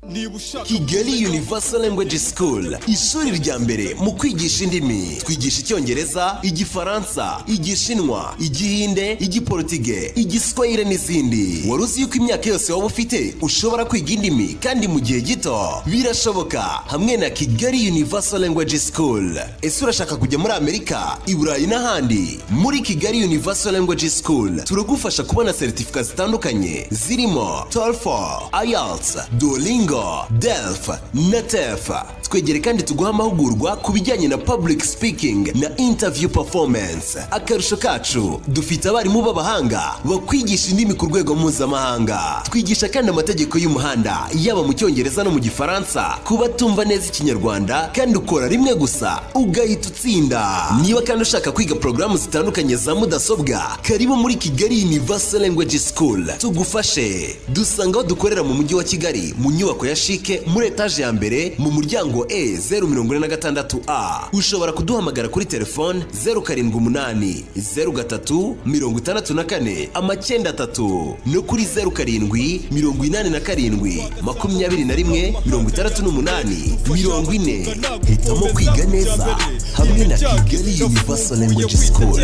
Kigali Universal Language School, ishuri rya mbere mu kwigisha indimi. Twigisha Icyongereza, Igifaransa, Igishinwa, Igihinde, Igiportuge, Igiswahili n'izindi. Wari uzi yuko imyaka yose waba ufite ushobora kwiga indimi kandi mu gihe gito? Birashoboka hamwe na Kigali Universal Language School. Ese urashaka kujya muri Amerika, i Burayi n'ahandi? Muri Kigali Universal Language School turagufasha kubona certificate zitandukanye zirimo TOEFL, IELTS, Duolingo, DELF na TEF. Twegere kandi tuguha amahugurwa ku bijyanye na public speaking na interview performance. Akarusho kacu, dufite abarimu b'abahanga bakwigisha indimi ku rwego mpuzamahanga. Twigisha kandi amategeko y'umuhanda yaba mu Cyongereza no mu Gifaransa ku batumva neza Ikinyarwanda, kandi ukora rimwe gusa ugahita utsinda. Niba kandi ushaka kwiga porogaramu zitandukanye za mudasobwa, karibu muri Kigali Universal Language School tugufashe. Dusanga aho dukorera mu mujyi wa Kigali mu nyubako ya Shike muri etage ya mbere mu muryango E046A. Ushobora kuduhamagara kuri telefone 078 03 64 93 no kuri 07 87 21 68 40. Hitamo kwiga neza hamwe na Kigali Universal Language School.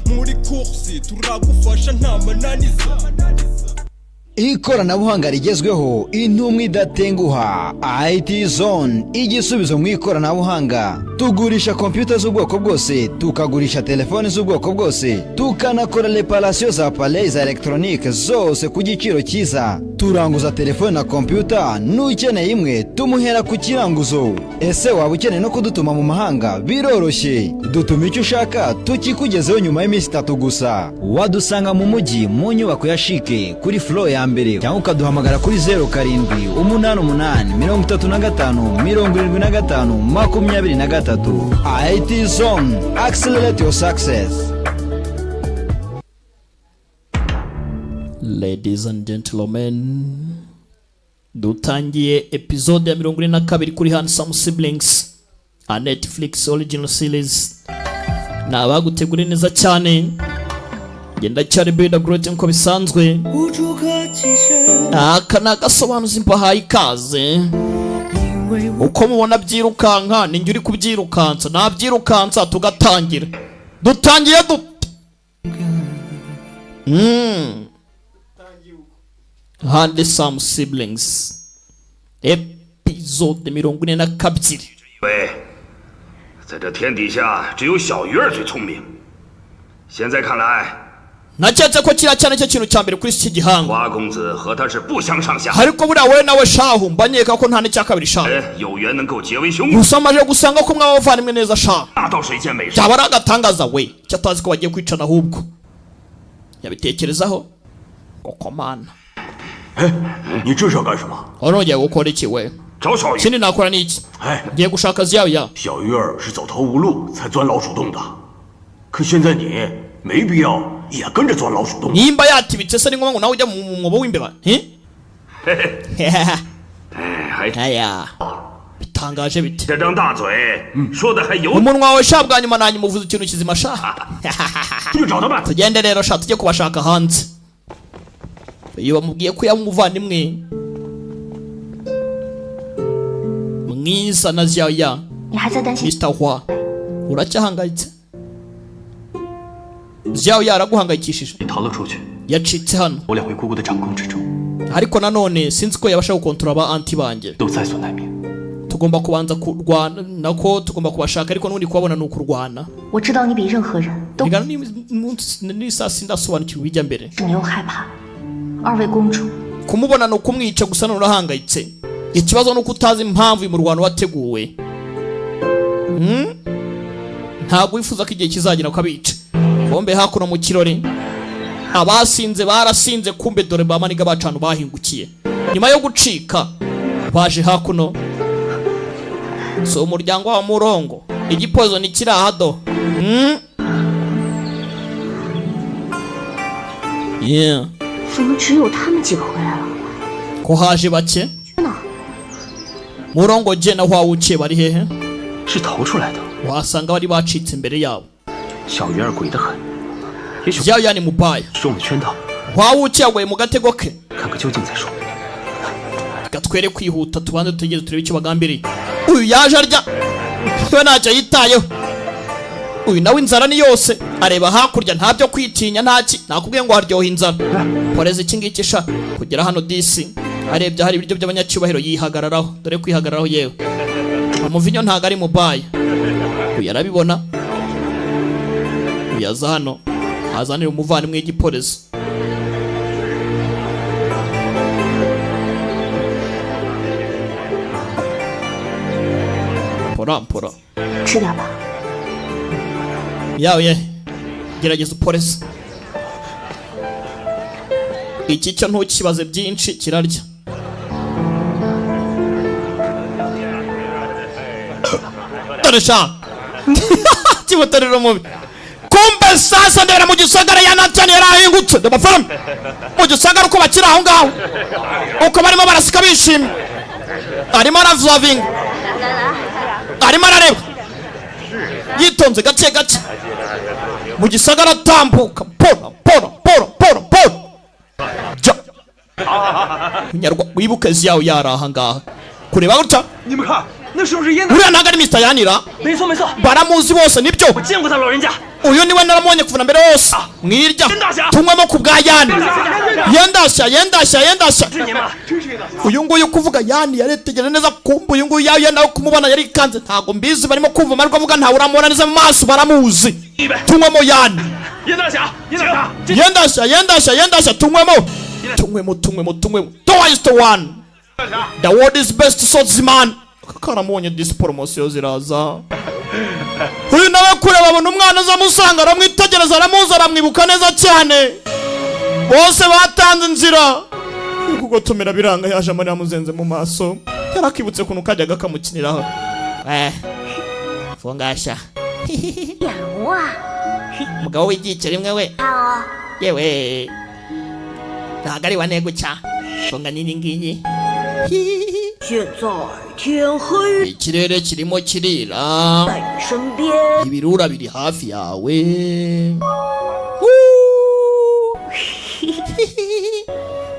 Muri kursi turagufasha nta mananiza. Ikoranabuhanga rigezweho, intumwe idatenguha. IT Zone, igisubizo mu ikoranabuhanga. Tugurisha computer z'ubwoko bwose, tukagurisha telefone z'ubwoko bwose, tukanakora reparation za appareils electroniques zose ku giciro cyiza. Turanguza telefone na computer, n'ukeneye imwe tumuhera ku kiranguzo. Ese waba ukeneye no kudutuma mu mahanga? Biroroshye, dutuma icyo ushaka tukikugezeho nyuma y'iminsi 3 gusa. Wadusanga mu mujyi mu nyubako ya Shike kuri floor ya mbere, cyangwa ukaduhamagara kuri 07 88 35 75 23. IT Zone, accelerate your success. Ladies and gentlemen, dutangiye episode ya 42 kuri Handsome Siblings, a Netflix original series. Na bagutegure neza cyane, genda cyari Beda Great nko bisanzwe. Aka nagasobanuza impahaye ikaze. Uko mubona byirukanka ninjye uri kubyirukansa, nabyirukansa tugatangira. Dutangiye Handsome Siblings episode 42. 喂，在这天底下只有小鱼儿最聪明。现在看来， naketse ko kira cyane cyo kintu cyambere kuri iki gihanga. 花公子和他是不相上下。 ariko buriya we nawe shahu mbanyeka ko nta n'icya kabiri shahu. 有缘能够结为兄弟。 usamaje gusanga ko mwabavandimwe neza shahu. 大道水见美事。 cyaba agatangaza we cyatazi ko bagiye kwicana ahubwo. Yabitekerezaho okomana. 你这是要干什么？ Orongeye gukora iki we? 找小鱼。 Kindi nakora ni iki? 哎， ngiye gushaka ziyawe. 小鱼儿是走投无路才钻老鼠洞的，可现在你没必要也跟着钻老鼠洞。 nimba yatibitse se ni ngombwa ngo nawe ujya mu mwobo w'imbeba? Aya bitangaje bite? 这张大嘴说的还有。 umunwa wawe sha bwa nyuma nanyu muvuze ikintu kizima sha. 去找他们。 tugende rero sha tujye kubashaka hanze. Iyo bamubwiye ko yamuvandimwe mwiza na ziyawe. Mr. Hua uracyahangayitse? ziyawe yaraguhangayikishije? 你逃了出去， yacitse hano 我俩回姑姑的掌控之中， ariko nanone sinzi ko yabasha gukontorora ba anti banjye. 都在所难免。 tugomba kubanza kurwana nako tugomba kubashaka, ariko n'ubundi kubabona ni ukurwana. 我知道你比任何人都 Nigana ni saa sindasobanukirwa ibijya mbere. 没有害怕。二位公主， kumubona no kumwica gusa none urahangayitse. Ikibazo nuko utazi impamvu mu Rwanda wateguwe. Ntabwo wifuza ko igihe kizagira ko abica. Bombe hakuno mu kirori, abasinze barasinze, kumbe dore bamaniga bacana bahingukiye. Nyuma yo gucika baje hakuno. So umuryango wa Murongo igipozo ni kirahado. Yeah. 怎么只有他们几个回来了？ ko haje bake? 呢？ Murongo je na Hua Wuqiye bari hehe? 是逃出来的。 wasanga bari bacitse imbere yabo. 小鱼儿鬼得很，也许 ziyawe yani mubaya. 中了圈套。 Hua Wuqiye yaguye mu gatego ke. 看个究竟再说。twere kwihuta tubanze dutegereze turebe icyo bagambiriye. Uyu yaje arya we ntacyo yitayeho. Uyu nawe inzara ni yose areba hakurya ntabyo kwitinya ntaki nakubwiye ngo haryoha inzara. Poreza iki ngiki sha kugera hano disi arebye hari ibiryo by'abanyacyubahiro yihagararaho dore kwihagararaho yewe Umuvinyo ntago ari mubaya. Uyu arabibona. Uyu aza hano azanira umuvandimwe w'igipolisi. Pora 吃点吧。 yawe gerageza uporese. Iki cyo ntukibaze byinshi kirarya. Tarisha kibotarira mubi. Kumbe sasa ndera mu gisagara ya Natani yarahingutse ndabafana. Mu gisagara uko bakira aho ngaho. Uko barimo barasika bishimye. Arimo aravuvinga. Arimo arareba. Yitonze gake gake. Mu gisagara tambuka pora. Ja. Nyarwa wibuke ziyawe yaraha ngaha. Kureba gutya. 你们看，那是不是烟的？ Uriya ntago ari Mr. Yanira. 没错没错， Baramuzi bose nibyo. 我见过他老人家。 Uyu niwe naramubonye kuva mbere hose. Mwirya. Tunywamo ku bwa Yani. Yendashya. 是你吗？真是的。 Uyu nguyu kuvuga Yani yaretegera neza kumbu uyu nguyu yawe nawe kumubona yari kanze ntago mbizi barimo kumva amarwa avuga ntawe uramubona neza mu maso baramuzi. Tunywemo Yani. 严大侠， Yendashya tunywemo. 2 is to 1. The world is best swordsman. Karamubonye disi poromosiyo ziraza. Uyu nawe kureba abona umwana azamusanga aramwitegereza aramuzi aramwibuka neza cyane. Bose batanze inzira. Kuko tumira biranga yaje amarira amuzenze mu maso. Yarakibutse kuntu kajyaga kamukiniraho. Fungasha. 养哇！ Mugabo w'igice rimwe we. Yewe. Ntago ari wane gucya. Funga nini ngiyi. 现在天黑， Ikirere kirimo kirira. 在你身边。 Ibirura biri hafi yawe.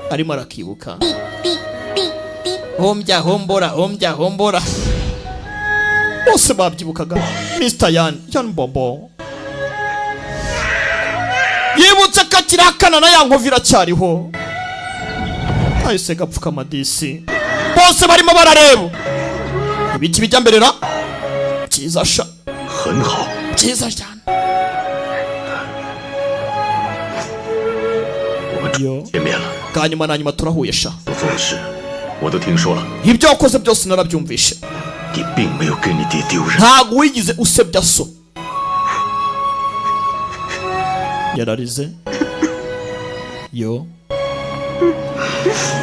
Arimo arakibuka. Hombya. Bose babyibukaga. Mr. Yan Bobo. Yibutse kakirakana na ya nkovira cyariho. Ahise gapfuka amadisi. Bose barimo barareba. Ibiki bijya mberera. Cyiza sha. 很好， Cyiza cyane. 我们 Yo. 见面了。 Kanyuma na nyuma turahuye sha. 所做的事我都听说了， Ibyo wakoze byose narabyumvishe. 你并没有给你爹丢人。 Ntago wigize usebya so. Yararize. Yo.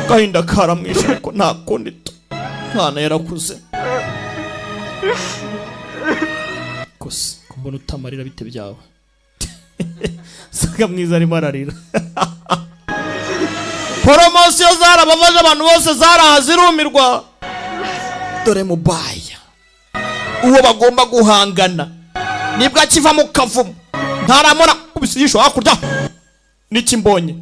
Gahinda karamwishe ariko nta kundi to. Mwana yarakuze. Kose kumbona utamarira bite byawe. Saga mwiza arimo ararira. Poromosiyo zarababaje abantu bose zarahazirumirwa. Dore mubaya. Uwo bagomba guhangana. Nibwo akiva mu kavumo. Ntaramora kubisisho hakurya. Niki mbonye.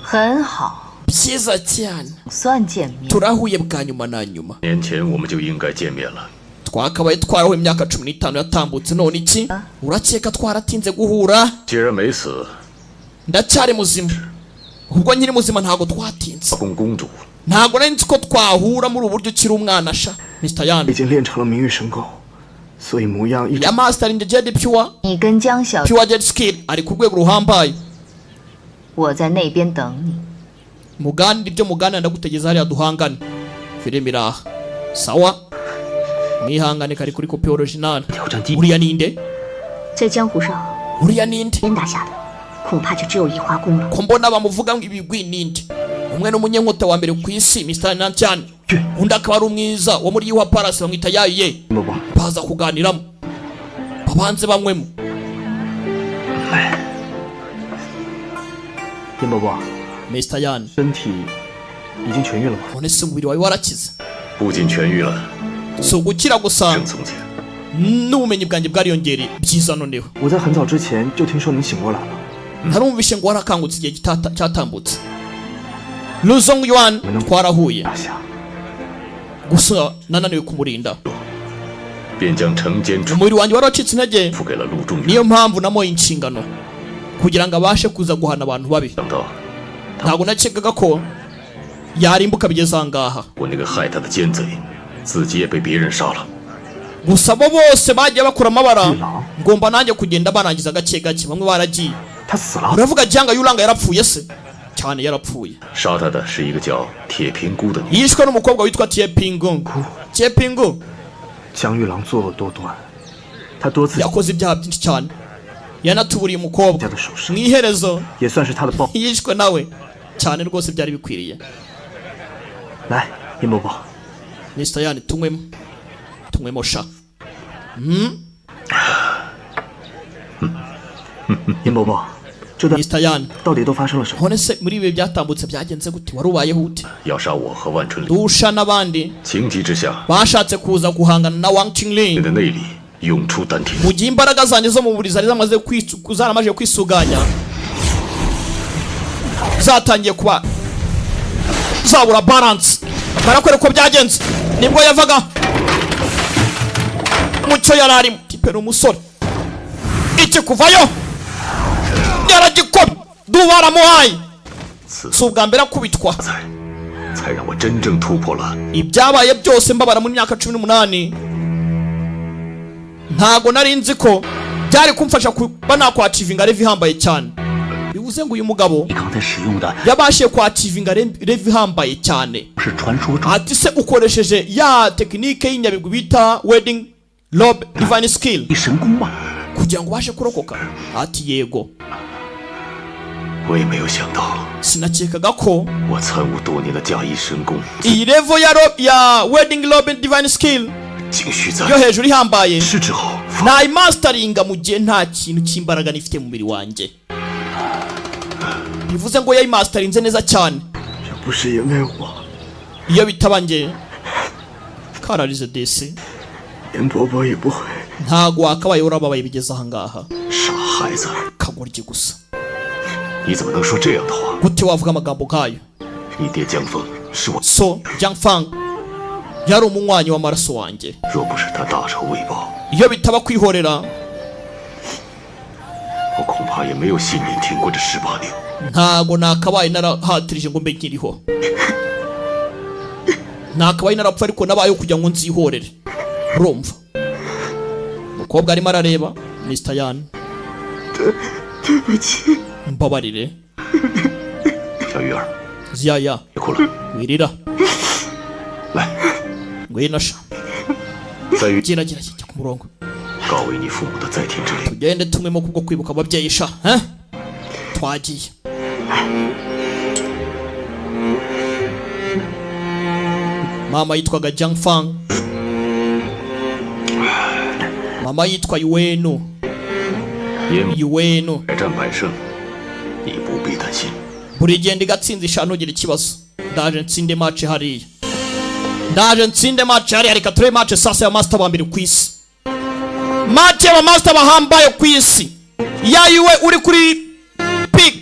很好， Byiza cyane. 算见面。 Turahuye bwa nyuma na nyuma. 年前我们就应该见面了。 Twakabaye twarahuye imyaka 15 yatambutse none iki? Urakeka twaratinze guhura? 既然没死， Ndacyari muzima. Ubwo nyiri muzima ntago twatinze. 公公主 Ntago nari nzi ko twahura muri uburyo ukiri umwana sha. Mr. Yan. 已经练成了明玉神功，所以模样一直 Ya master in the Jedi Pure 你跟江小， Pure Jedi Skill ari ku rwego ruhambaye. 我在那边等你。 Mugani ibyo mugani ndagutegeza hariya duhangane. Filime iraha. Sawa. Mwihangane kari kuri copy original. 挑战第一， Uriya ninde? 在江湖上， Uriya ninde? 燕大侠的恐怕就只有移花宫了。 Ko mbona bamuvuga ngo ibigwi ninde? Umwe n'umunyenkota wa mbere ku isi Mr. Nantian. Undi akaba ari umwiza wo muri Yuha Palace bamwita Yaye. 不不， Baza kuganiramo. Babanze banywemo. 燕伯伯， Mr. Yan. 身体已经痊愈了吗？ None se umubiri wawe warakize? 不仅痊愈了， Si ugukira gusa 更从前。 n'ubumenyi bwanjye bwariyongereye byiza noneho. 我在很早之前就听说您醒过来了， ntarumvishe ngo warakangutse igihe cyatambutse. Lu Zongyuan twarahuye, gusa nananiwe kumurinda. 便将城监 umubiri wanjye waracitse intege, 付给了陆仲远。 niyo mpamvu namoye inshingano kugira ngo abashe kuza guhana abantu babi. 想到 ntabwo nakekaga ko yarimbuka bigeze aha ngaha. 我那个害他的奸贼，自己也被别人杀了。 gusa bo bose bagiye bakura amabara, ngomba nanjye kugenda barangiza gake gake, bamwe baragiye. 他死了。 uravuga Jiang Yulanga yarapfuye se? cyane yarapfuye. 杀他的是一个叫铁平姑的女。 yishwe n'umukobwa witwa Tie Pingu. Tie Pingu 江玉郎作恶多端，他多次 yakoze ibyaha byinshi cyane, yanatuburiye umukobwa. 家的手势 mu iherezo 也算是他的报。 yishwe nawe, cyane rwose byari bikwiriye. 来，殷伯伯， Mr. Yani tunywemo sha. 殷伯伯，这段 Mr. Yani 到底都发生了什么？ none se muri ibi byatambutse byagenze gute? wari ubayeho ute? 要杀我和万春林， Dusha n'abandi 情急之下， bashatse kuza guhangana na Wang 你 Qingling 的内力涌出丹田， mu gihe imbaraga zanjye zo mu buri zari zaramaze kwisuganya, zatangiye kuba zabura balance. barakwereka ko byagenze nibwo yavaga mucyo yararimo. tipe n'umusore iki kuvayo yaragikoma dubaramuhaye, si ubwa mbere akubitwa. 才让我真正突破了。 ibyabaye byose mbabara muri myaka 18 ntago nari nzi ko byari kumfasha kuba nakwacivinga level ihambaye cyane. bivuze ngo uyu mugabo 你刚才使用的 yabashiye kwacivinga level ihambaye cyane. 是传说中 ati se ukoresheje ya tekinike y'inyabigwi bita wedding lobe divine skill 一神功吗？ kugira ngo ubashe kurokoka? ati yego. 我也没有想到， sinakekaga ko 我参悟多年的假意神功， iyi level ya wedding lobe divine skill 竟需在 yo hejuru ihambaye 失之后 nayimastaringa mu gihe nta kintu cy'imbaraga nifite mu mubiri wanjye. bivuze ngo yayimastarinze neza cyane. 这不是因为我， iyo bitaba njye kararize desi 殷伯伯也不会。 ntago wakabaye urababaye bigeze aha ngaha. 傻孩子， kagoryi gusa. 你怎么能说这样的话？ gute wavuga amagambo nk'ayo? 你爹江峰是我， so Jiang Fang yari umunywanyi w'amaraso wanjye. 若不是他大仇未报， iyo bitaba kwihorera 我恐怕也没有幸免挺过这18年。 ntago nakabaye narahatirije ngo mbe nkiriho. nakabaye narapfa ariko nabayeho kugira ngo nzihorere. urumva? umukobwa arimo arareba Mr. Yan. 对不起， mbabarire. 小鱼儿， Ziyaya 别哭了， wirira. 来， ngwino sha. 在于 gerageza kijya ku murongo. 告慰你父母的在天之灵。 tugende tumwemo kubwo kwibuka ababyeyi sha. twagiye. mama yitwaga Jiang Fang, mama yitwa Yueno. 因 Yueno 百战百胜，你不必担心。 buri gihe ndigatsinze sha ntugire ikibazo. ndaje nsinde match hariya, ndaje nsinde match hariya. reka turebe match sasa ya master bambiri ku isi. match y'aba master bahambaye ku isi. yayiwe uri kuri peak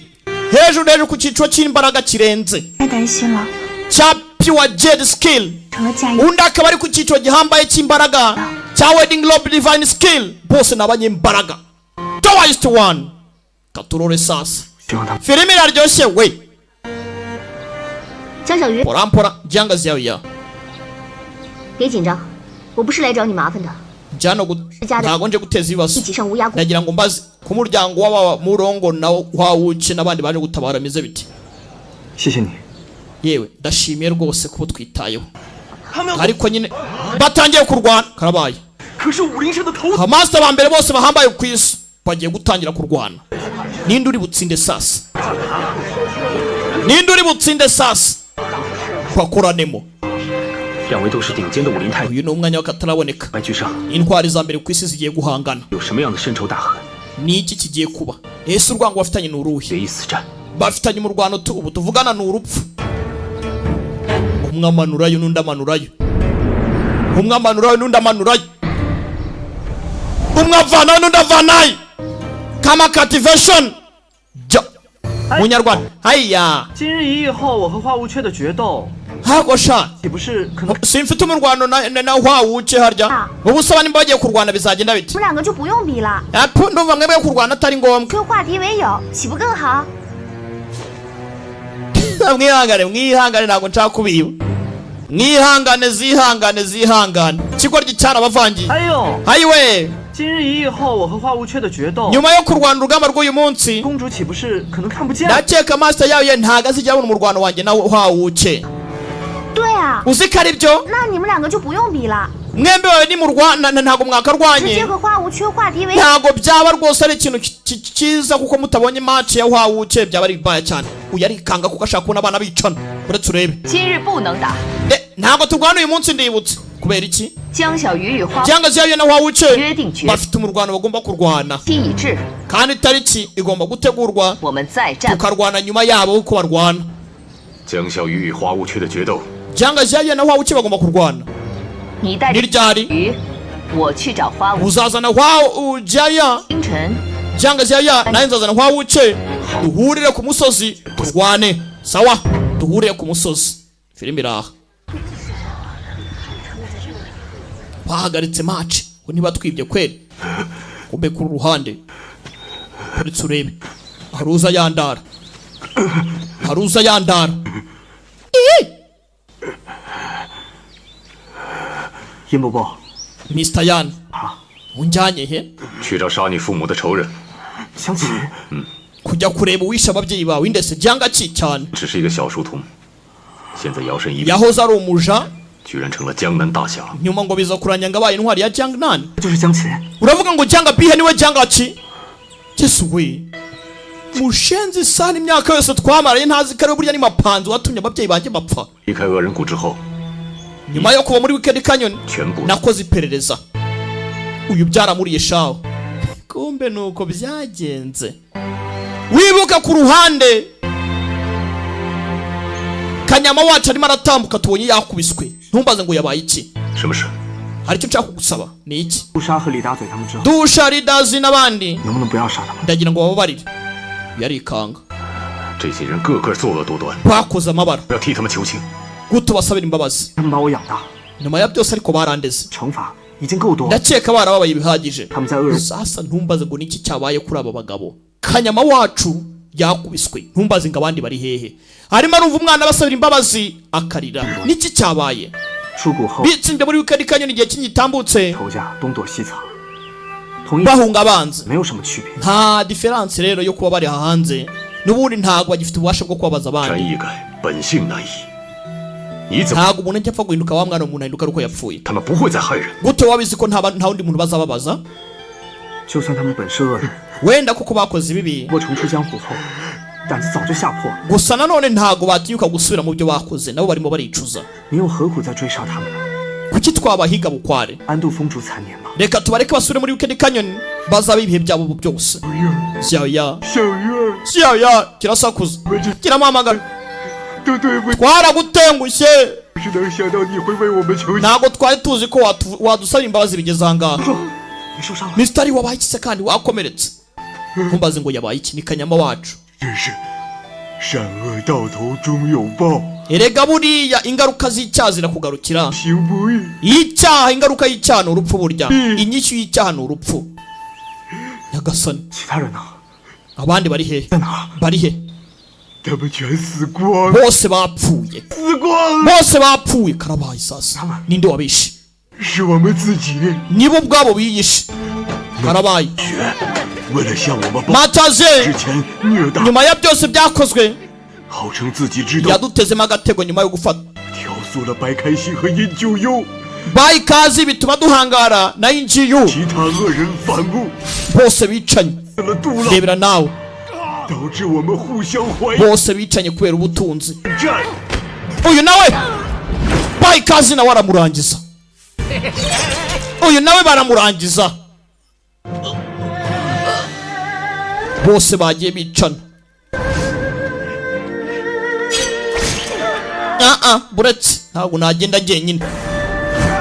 hejuru ku cyiciro cy'imbaraga kirenze 太担心了， cya pure jade skill. 成了嫁衣。 undi akaba ari ku cyiciro gihambaye cy'imbaraga cya wedding lobe divine skill. bose ni abanyembaraga. twice to one. katurore sasa 希望他 filime iraryoshye we. 江小鱼， porampora Jiang Ziyaya. 别紧张，我不是来找你麻烦的， njyana ntago nje guteza 一 ibibazo. 起上乌鸦谷。 nagira ngo mbaze ku muryango w'aba murongo na wawuce n'abandi baje gutabara meze biti. 谢谢你。 yewe ndashimiye rwose kuba twitayeho. ariko nyine batangiye kurwana karabaye. 可是武林社的头 Master ba mbere bose bahambaye ku isi bagiye gutangira kurwana. ninde uri butsinde sasa? ninde uri butsinde sasa? bakoranemo. 两位都是顶尖的武林太子， uyu ni umwanya w'akataraboneka. 白居上 intwari za mbere ku isi zigiye guhangana. 有什么样的深仇大恨？ ni iki kigiye kuba? ese urwango bafitanye ni uruhe? 决一死战。 bafitanye umurwano ubu tuvugana ni urupfu. umwe amanurayo n'undi amanurayo, umwe amanurayo n'undi amanurayo, umwe avanayo n'undi avanayo. kama cultivation jya munyarwanda haya 今日一役后，我和花无缺的决斗， hagosha 岂不是可能 simfite umurwano na hwawuce harya ubu saba nimba bagiye kurwana bizagenda 我 bite 们两个就不用比了， apu ndumva mwebwe kurwana atari ngombwa 就化敌为友，岂不更好？ mwihangane ntabwo nshaka kubiba mwihangane ikigoryi cyane abavangiye 还有， hayiwe 今日一役后，我和花无缺的决斗， nyuma yo kurwana urugamba rw'uyu munsi 公主岂不是可能看不见？ ndakeka master yayo ntago azijya abona umurwano wanjye nawe hwawuce 对啊， uzi ko ari byo 那你们两个就不用比了， mwembi bawe nimurwana ntago 直接 mwakarwanye 和花无缺化敌为友。 ntago byaba rwose ari ikintu cyiza kuko mutabonye match ya hwawuce byaba ari bibaya cyane uyu arikanga kuko ashaka kubona abana bicana uretse urebe 今日不能打， ntago turwana uyu munsi ndibutse kubera iki 江小鱼与花 cyangwa se yayo na hwawuce 约定决 bafite umurwano bagomba kurwana 期已至， kandi itariki igomba gutegurwa 我们再战。 tukarwana nyuma yabo uko barwana 江小鱼与花无缺的决斗， cyangwa se yayo na hwawuce bagomba kurwana 你带着 niryari 鱼，我去找花无。 uzazana hwawujaya 清晨， cyangwa se yaya nawe nzazana hwawuce duhurire ku musozi turwane sawa duhurire ku musozi filime iraha bahagaritse match ngo niba twibye kweli kumbe kuri ruhande uretse urebe haruza yandara殷伯伯， Mr. Yan unjyanye he 去找杀你父母的仇人， 想起 kujya kureba uwishe ababyeyi bawe ndetse byanga ki cyane 只是一个小书童，现在摇身一变， yahoze ari umuja 居然成了江南大侠。 nyuma ngo biza kuranya ngo abaye intwari ya Jiangnan 就是江启， uravuga ngo Jianga bihe niwe Jianga ki Yesu we mushenzi sana imyaka yose twamaraye ntazi ko ari burya ni mapanzu watumye ababyeyi banjye bapfa 离开恶人谷之后， nyuma yo kuba muri Wicked Canyon 全部 nakoze iperereza uyu byaramuriye shaho kumbe nuko byagenze wibuka ku ruhande Kanyama wacu arimo aratambuka tubonye yakubiswe ntumbaze ngo yabaye iki 什么事？ hari icyo nshaka kugusaba ni iki 杜莎和李大嘴他们之后， dusha ridazi n'abandi 能不能不要杀他们？ ndagira ngo bababarire yarikanga 这些人个个作恶多端， bakoze amabara 要替他们求情。 gutubasabira imbabazi 他们把我养大， nyuma ya byose ariko barandeze 惩罚已经够多了。 ndakeka barababaye bihagije 他们在恶人 sasa ntumbaze ngo niki cyabaye kuri aba bagabo Kanyama wacu yakubiswe ntumbaze ngo abandi bari hehe arimo arumva umwana basabira imbabazi akarira niki cyabaye 出谷后， bitsinze muri Wicked Canyon igihe cy'igitambutse 仇家东躲西藏，同一 bahunga abanzi 没有什么区别。 nta diferanse rero yo kuba bari hanze n'ubundi ntabwo bagifite ububasha bwo kubabaza 善 abandi 意改，本性难移。你怎么？ ntabwo umuntu ajya apfa guhinduka wa mwana umuntu ahinduka ari uko yapfuye 他们不会再害人。 gute wabizi ko nta wundi muntu bazababaza 就算他们本是恶人， wenda kuko bakoze ibibi 我重出江湖后，胆子早就吓破了。 gusa nanone ntabwo batinyuka gusubira mu byo bakoze nabo barimo baricuza 你又何苦再追杀他们呢？ kuki twabahiga bukware 安度风烛残年吧。 reka tubareke basubire muri Wicked Canyon bazaba ibihe byabo byose xiaoya 小鱼儿， xiaoya kirasakuza kirampamagara 都对不起， twaragutengushye 不是能想到你会为我们求情。 ntabwo twari tuzi ko wadusaba imbabazi bigeze ahangaha 你受伤了， Mr. wabaye iki se kandi wakomeretse ntumbaze ngo yabaye iki ni Kanyama wacu 真是善恶到头终有报， erega buriya ingaruka z'icyaha zirakugarukira 行不义。 icyaha ingaruka y'icyaha ni urupfu burya inyishyu y'icyaha ni urupfu nyagasani 其他人呢？ abandi bari hehe 在哪？ bari he 他们全死光， bose bapfuye 死光了， bose bapfuye karabaye sasa ninde wabishe 是我们自己。 nibo ubwabo biyishe karabaye 为了向我们报 mataze 之前虐打， nyuma ya byose byakozwe 号称自己知道， yadutezemo agatego nyuma yo gufata 挑唆了白开心和殷九幽， bayikazi bituma duhangara na injiyu 其他恶人反目， bose bicanye 死了杜老， rebera nawe 导致我们互相怀疑 bose bicanye kubera ubutunzi 战。 uyu nawe bayikazi nawe aramurangiza uyu nawe baramurangiza bose bagiye bicana buretse ntabwo nagenda jyenyine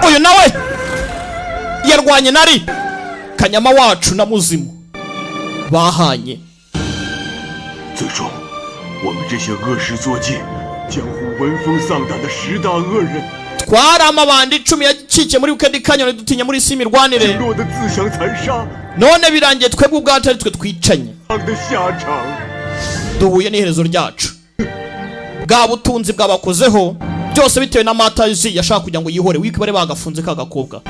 uyu nawe yarwanye nari Kanyama wacu na muzimu bahanye 最终，我们这些恶事作孽、江湖闻风丧胆的10大恶人， twari amabandi 10 yacikiye muri weekend kanyoni dutinya muri isi imirwanire 落得自相残杀 none birangiye twebwe ubwacu ari twe twicanye 的下场。 duhuye n'iherezo ryacu bwa butunzi bwabakozeho byose bitewe na Matayizi yashaka kugira ngo yihore wiki bare bagafunze kagakobwa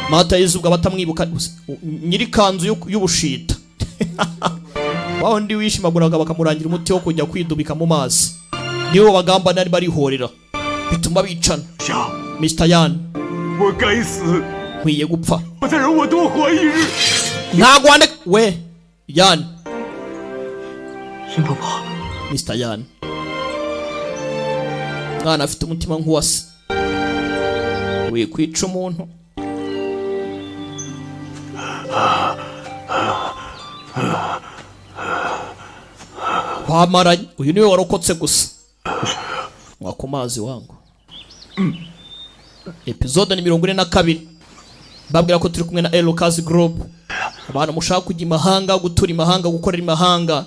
Matayizi ubwo batamwibuka nyiri kanzu y'ubushita waho ndi wishimaguraga bakamurangira umuti wo kujya kwidubika mu mazi niwo bagamba nari barihorera bituma bicana Mr. Yan 我该死， nkwiye gupfa 我再容我多活1日。 ntago wande we Yan 孙婆婆， Mr. Yan mwana afite umutima nk'uwase we kwica umuntu wamaranye uyu niwe warokotse gusa mwakomazi wangu episode ni 42 babwira ko turi kumwe na Elokazi Group abantu mushaka kujya imahanga gutura imahanga gukorera imahanga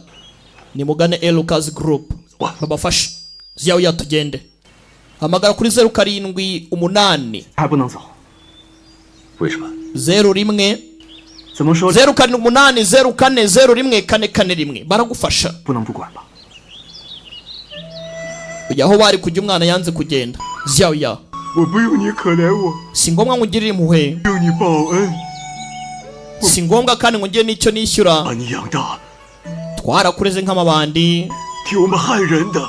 ni mugane Elokazi Group babafashe ziyawe yatugende hamagara kuri 0788 还不能走。为什么？ 01 怎么说？ 0788 0401 441 baragufasha 不能不管吧？ aho bari kujya umwana yanze kugenda ziyawe ya 我不用你可怜我， si ngombwa ngugirire impuhwe 用你报恩， si ngombwa kandi ngugire n'icyo nishyura 把你养大， twarakureze nk'amabandi 替我们害人的。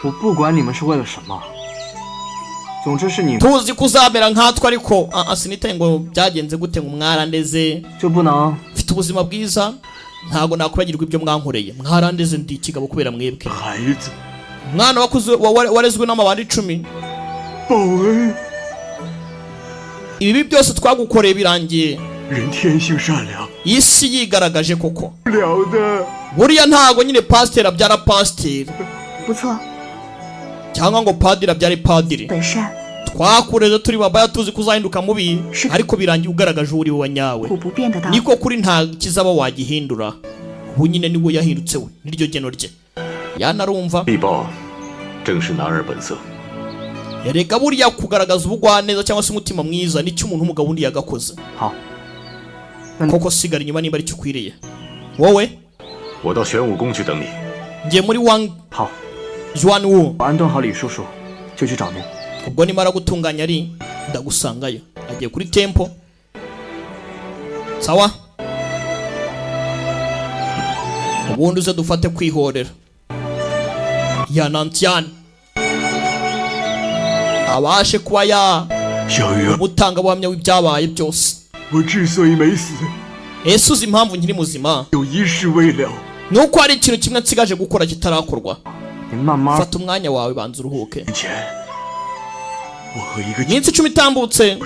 我不管你们是为了什么，总之是你们 tuzi kuzamera nkatwe ariko sinitaye ngo byagenze gute ngo mwarandeze 就不能 mfite ubuzima bwiza ntago nakuragirwa ibyo mwankoreye mwarandeze ndi ikigabo kubera mwebwe 孩子， umwana wakuze warezwe n'amabandi 10 报恩， ibi byose twagukoreye birangiye 人天性善良， isi yigaragaje koko 不了的。 buriya ntago nyine pasiteri abyara pasiteri 不错， cyangwa ngo padiri abyare padiri 本善， twakureze turi babaya tuzi kuzahinduka mubi ariko birangiye ugaragaje uri wa nyawe 苦不变的道。 niko kuri nta kizaba wagihindura ubu nyine niwe yahindutse we niryo geno rye yanarumva 必报正是男儿本色。 erega buriya kugaragaza ubugwaneza cyangwa se umutima mwiza nicyo umuntu umugabo undi yagakoze 好。 koko sigara inyuma nimba aricyo ukwiriye wowe 我到玄武宫去等你。 ngiye muri Wang 好， Juan Wu 我安顿好李叔叔，就去找您。 ubwo nimara gutunganya ari ndagusangayo agiye kuri tempo sawa ubundi uze dufate kwihorera ya Nantian abashe kuba ya 小鱼儿， umutanga buhamya w'ibyabaye byose 我之所以没死， ese uzi impamvu nkiri muzima 有一事未了。 nuko hari ikintu kimwe nsigaje gukora kitarakorwa 您慢慢。 fata umwanya wawe banza uruhuke 年前，我和一个 iminsi 10 itambutse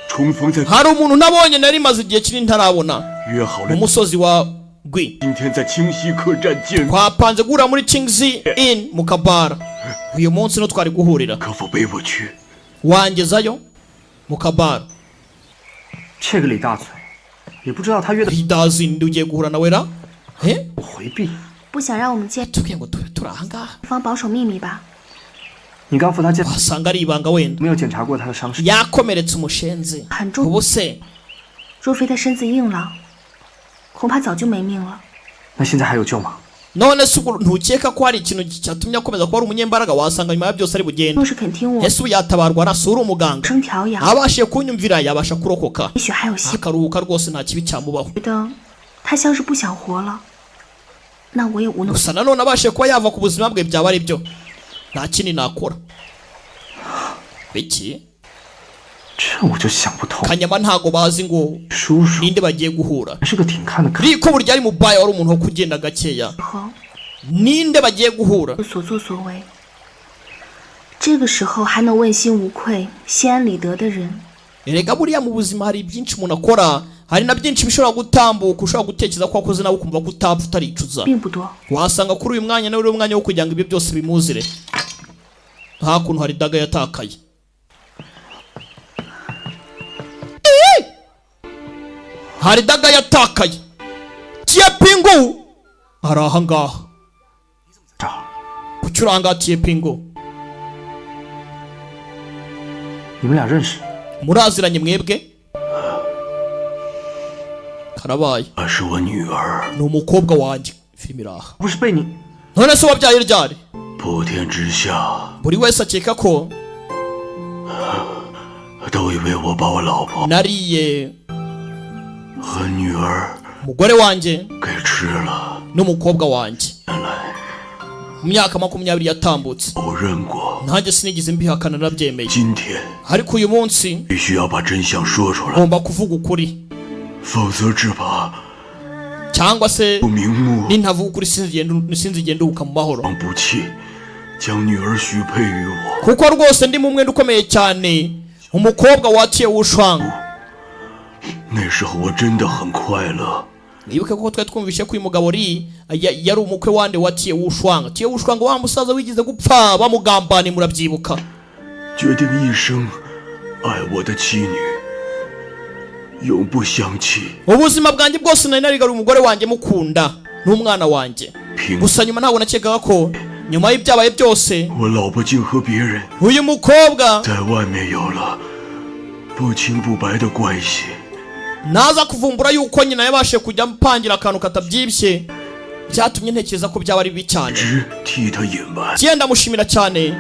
重逢在 hari umuntu nabonye nari maze igihe kinini ntarabona 约好 mu 了， musozi wa Gwi 今天在清溪客栈见， twapanze guhurira muri King's Inn mu kabara uyu munsi no twari guhurira 可否背我去？ wangezayo mu kabara 这个李大嘴，也不知道他约的 ridazi ndi ugiye guhura nawe ra 我回避。 不想让我们见 tubwiye ngo turi ahangaha 对方保守秘密吧？ 你刚扶他见， wasanga ari ibanga wenda 没有检查过他的伤势。 yakomeretse umushenzi 很重， ubu se 若非他身子硬朗，恐怕早就没命了。 那现在还有救吗？ none se ubwo ntukeka ko hari ikintu cyatumye akomeza kuba ari umunyembaraga wasanga nyuma ya byose ari bugende 若是肯听我 ese ubu yatabarwa arasura umuganga 声调养， abashije kunyumvira yabasha kurokoka 也许还有希望。 akaruhuka rwose nta kibi cyamubaho 觉得他像是不想活了，那我也无能。 gusa nanone abashije kuba yava ku buzima bwe byaba ari byo nta kindi nakora biki 这我就想不通。 kanyama ntago bazi ngo 叔叔 ninde bagiye guhura 是个挺看得开， ariko burya ari mubaya wari umuntu wo kugenda gakeya 以后 ninde bagiye guhura 所作所为，这个时候还能问心无愧、心安理得的人， erega buriya mu buzima hari byinshi umuntu akora hari na byinshi bishobora gutambuka ushobora gutekereza ko wakoze nawe ukumva ko utapfa utaricuza 并不多。 wasanga kuri uyu mwanya nawe uri umwanya wo kugira ngo ibyo byose bimuzire hakuno hari daga yatakaye hari daga yatakaye Tiepingu ari aha ngaha. 这儿 Kuki uranga Tiepingu? 你们俩认识？ Muraziranye mwebwe? Karabaye. 那是我女儿。 Ni umukobwa wanjye. Filime iri aha. 不是被你 None se wabyaye ryari? 普天之下 Buri wese akeka ko 都以为我把我老婆 nariye 和女儿 umugore wanjye 给吃了。 n'umukobwa wanjye. 原来 Mu myaka 20 yatambutse. 否认过， Nanjye sinigeze mbihakana narabyemeye. 今天 Ariko uyu munsi 必须要把真相说出来， ngomba kuvuga ukuri. 否则只怕 Cyangwa se 不瞑目， nintavuga ukuri sinzigenda uhuka mu mahoro. 不弃，将女儿许配于我。 Kuko rwose ndi mu mwenda ukomeye cyane. Umukobwa watiye Wushwang. 那时候我真的很快乐。 Nibuke ko twari twumvishe ko uyu mugabo yari umukwe wande watiye Wushwang. Tiye Wushwang wa musaza wigize gupfa bamugambane murabyibuka. 决定一生爱我的妻女，永不相弃。 Ubuzima bwanjye bwose nari narigaruye umugore wanjye mukunda n'umwana wanjye. 凭 Gusa nyuma ntabwo nakekaga ko nyuma y'ibyabaye byose 我老婆竟和别人 uyu mukobwa 在外面有了不清不白的关系。 naza kuvumbura yuko nyina yabashe kujya mpangira akantu katabyibye byatumye ntekereza ko byaba ari bibi cyane. 只替他隐瞒， Genda mushimira cyane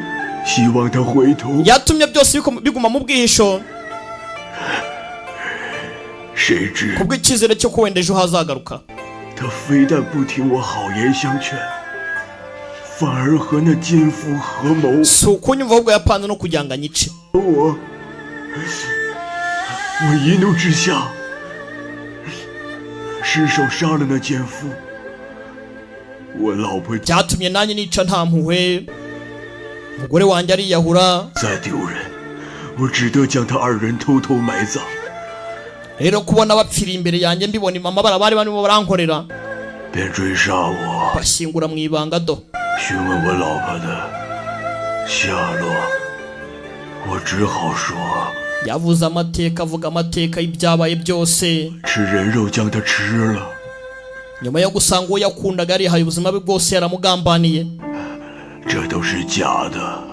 希望他回头。 yatumye byose biguma mu bwihisho 谁知 kubw'icyizere cyo ko wenda ejo hazagaruka. 他非但不听我好言相劝，反而和那奸夫合谋。 Si ukunyumva ahubwo yapanze no kugira ngo anyice. 我一怒之下，失手杀了那奸夫。我老婆 Byatumye nanjye nica nta mpuhwe. Umugore wanjye ariyahura. 再丢人，我只得将他二人偷偷埋葬。 Rero kubona bapfiriye imbere yanjye mbibona amabara bari barimo barankorera. 便追杀我， Bashyingura mu ibanga do. 询问我老婆的下落。我只好说， Yavuze amateka avuga amateka y'ibyabaye byose. 吃人肉将他吃了。 Nyuma yo gusanga uwo yakundaga yarihaye ubuzima bwe bwose yaramugambaniye. 这都是假的。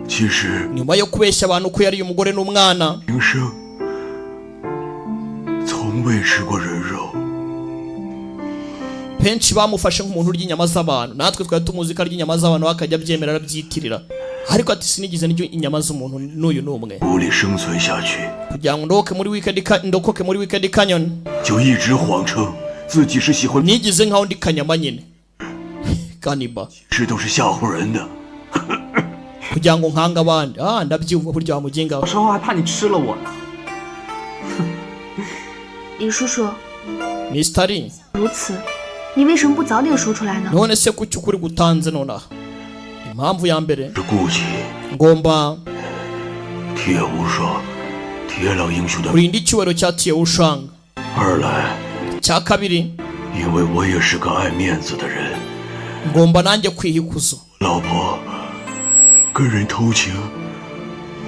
其实 Nyuma yo kubeshya abantu ko yari umugore n'umwana. 平生从未吃过人肉。 Penshi bamufashe nk'umuntu urya inyama z'abantu. Natwe twari tumuzi ko arya inyama z'abantu akajya abyemera arabyitirira. Ariko ati sinigeze n'iryo inyama z'umuntu n'uyu n'umwe. 无力生存下去， Kugira ngo ndokoke muri Wicked Canyon. 就一直谎称自己是喜欢， Nigize nkaho ndi kanyama nyine. Kaniba. 这都是吓唬人的。 Kugira ngo nkanga abandi. Ndabyumva buryo wamugenga. 有时候还怕你吃了我呢。 李叔叔， Mr. Lee. 如此，你为什么不早点说出来呢？ None se kuki ukuri gutanze nonaha? Impamvu ya mbere 是顾忌 ngomba 铁无双、铁老英雄的。 kurinda icyubahiro cya Tiye Wushwang. 二来， Cya kabiri 因为我也是个爱面子的人， ngomba nanjye kwiha ikuzo. 老婆跟人偷情，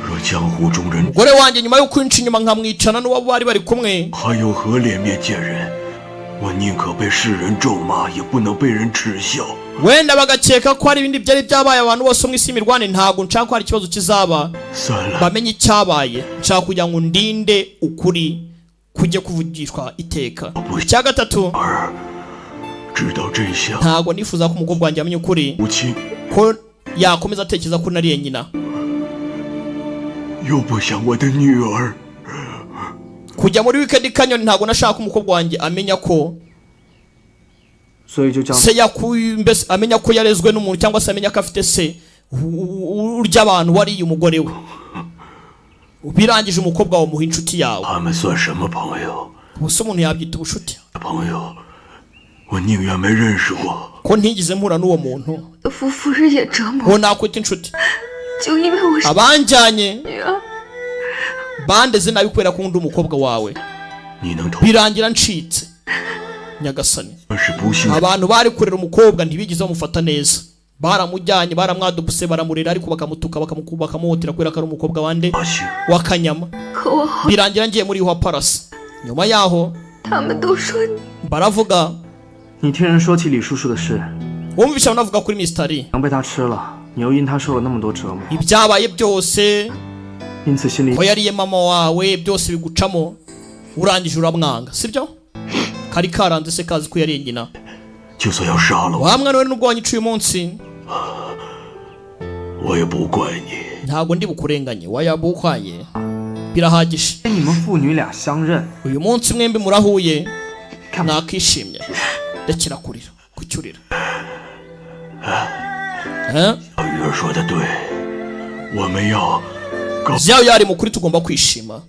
若江湖中人 Umugore wanjye nyuma yo kwinca inyuma nkamwicana n'uwo bari bari kumwe. 还有何脸面见人？我宁可被世人咒骂，也不能被人耻笑。 Wenda bagakeka ko hari ibindi byari byabaye abantu bose mu isi imirwane. Ntabwo nshaka ko hari ikibazo kizaba. 三来， Bamenye icyabaye. Nshaka kugira ngo ndinde ukuri kujye kuvugishwa iteka. Cya gatatu 二知道真相， ntabwo nifuza ko umukobwa wanjye amenya ukuri 母亲 ko yakomeza atekereza ko nariye nyina. 又不想我的女儿。 Kujya muri Wicked Canyon ntabwo nashaka umukobwa wanjye amenya ko 所以就将 se yakuye mbese amenya ko yarezwe n'umuntu cyangwa se amenya ko afite se urya abantu wariye umugore we. Birangije umukobwa wawe muha inshuti yawe. 他们算什么朋友？ Ubuse umuntu yabyita ubushuti? 朋友，我宁愿没认识过。 Ko ntigeze mpura n'uwo muntu. 夫人也折磨， Uwo nakwita inshuti. 就因为我是 Abanjyanye 女儿。 bandeze nabi kubera ko undi umukobwa wawe. 你能投 Birangira ncitse. Nyagasani. 是不幸， Abantu bari kurera umukobwa ntibigeze bamufata neza. Baramujyanye baramwadubuse baramurera ariko bakamutuka bakamuhotera kubera ko ari umukobwa wande 不幸。 w'akanyama. 可我好， Birangira ngiye muri wa Paras. Nyuma yaho 他们都说 baravuga 你听人说起李叔叔的事， wumvisha banavuga kuri Mr. Lee 能被他吃了，你又因他受了那么多折磨， ibyabaye byose 因此心里 ko yariye mama wawe byose bigucamo urangije uramwanga sibyo kari karanze se kazi ko yariye nyina 就算要杀了我， wa mwana we nubwo wanyicuye umunsi 我也不怪你。 ntabwo ndi bukurenganye wayabukwaye birahagije 你们父女俩相认， uyu munsi mwembi murahuye mwakishimye rekera kurira kucyurira 小鱼儿说的对，我们要 Xiao yari mukuri tugomba kwishima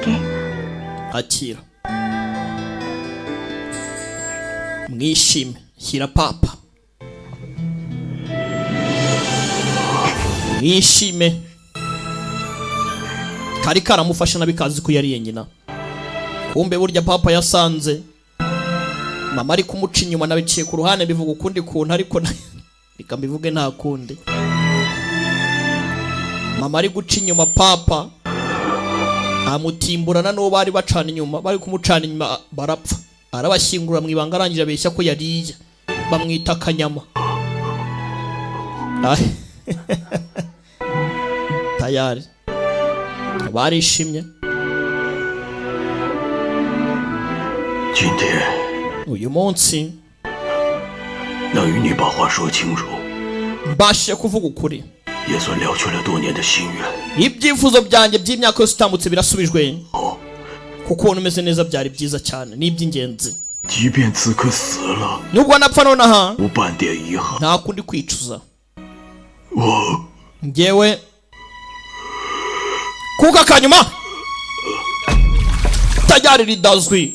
给 akira mwishime shyira papa mwishime kari karamufasha nabi kazi ko yariye nyina kumbe burya papa yasanze mama ari kumuca inyuma nabiciye ku ruhande bivuga ukundi kuntu ariko reka mbivuge nta kundi mama ari guca inyuma papa amutimburana n'uwo bari bacana inyuma bari kumucana inyuma barapfa arabashyingura mu ibanga arangije abeshya ko yariye bamwita akanyama tayari barishimye 今天 uyu munsi 能与你把话说清楚， mbashije kuvuga ukuri 也算了却了多年的心愿。 ibyifuzo byanjye by'imyaka yose itambutse birasubijwe 好， kuko ubona umeze neza byari byiza cyane ni iby'ingenzi 即便此刻死了， nubwo napfa nonaha 无半点遗憾。 nta kundi kwicuza 我 ngewe kuka kanyuma tajyari ridazwi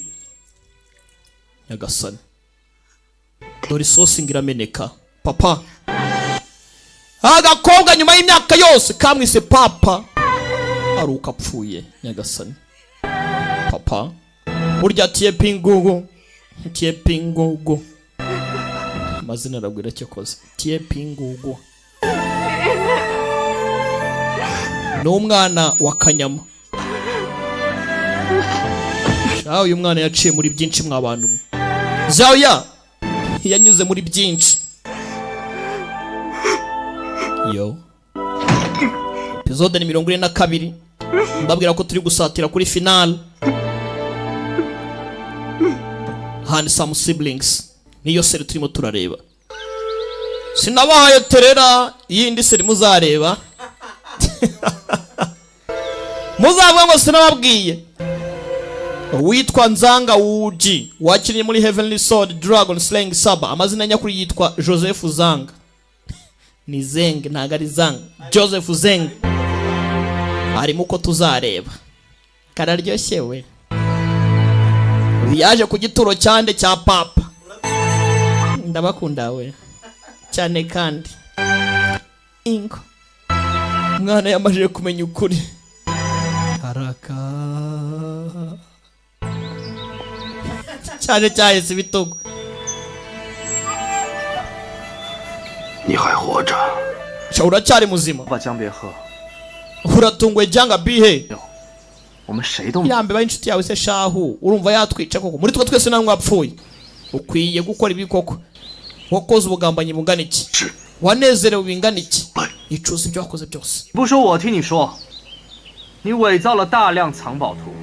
nyagasani dore isosi ngirameneka papa agakobwa nyuma y'imyaka yose kamwise papa aruka apfuye nyagasani papa burya tiepingugu tiepingugu amazina arabwira cyo koze tiepingugu n'umwana wa kanyama shaho uyu mwana yaciye muri byinshi mwabantu mwe Xiao yanyuze muri byinshi yo episode ni 42 mbabwira ko turi gusatira kuri final Handsome Siblings niyo seri turimo turareba sinabahaye terera yindi seri muzareba muzavuga ngo sinababwiye witwa Nzanga Wuji wakiriye muri Heavenly Sword Dragon Slaying Saba amazina nyakuri yitwa Joseph Zanga ni Zeng ntago ari Zanga Joseph Zeng harimo uko tuzareba kararyoshye we yaje ku gituro cyande cya papa ndabakunda we cyane kandi ingo mwana yamajije kumenya ukuri haraka cyane cyahise ibitugu 你还活着， uracyari muzima 把江别喝， uratungwe janga bihe 我们谁都 irambe b'inshuti yawe se shahu urumva yatwica koko muri twe twese namwe apfuye ukwiye gukora ibi koko wakoze ubugambanyi bungana iki wanezerewe bingana iki icuza ibyo wakoze byose 不说我听你说，你伪造了大量藏宝图，